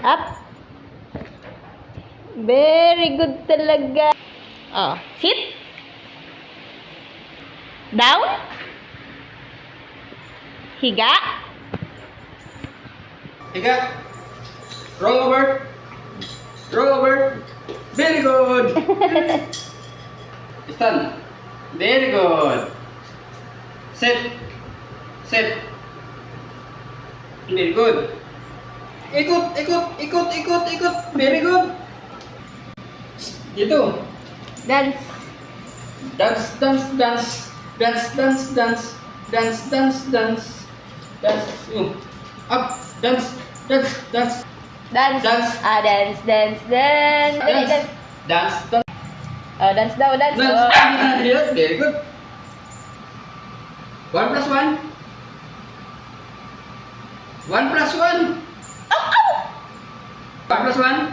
Up. Very good talaga. Oh, sit. Down. Higa. Higa. Roll over. Roll over. Very good. Stand. Very good. Sit. Sit. Very good. Ikut, ikut, ikut, ikut, ikut. Very good. Gitu. Dance. Dance, dance, dance. Dance, dance, dance. Dance, dance, dance. Dance. Up. Dance, dance, dance. Dance. Dance. Dance, dance, dance. Dali, Dance. dance. Dance. Dance daw, dance. Dance. Very good. 1 plus 1. 1 plus 1. 1 plus 1.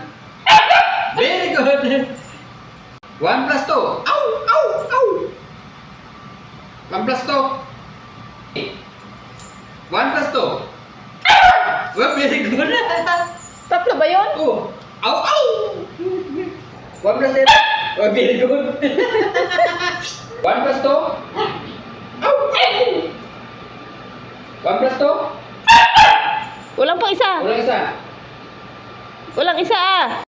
Very good. 1 plus 2. Ow, ow, ow. 1 plus 2. 1 plus 2. Well, very good. Tatlo ba yun? Oh. Ow, ow. 1 plus 8. Oh, very good. 1 plus 2. Ow, ow. 1 plus 2. Walang pang isa. Ulang isa. Walang isa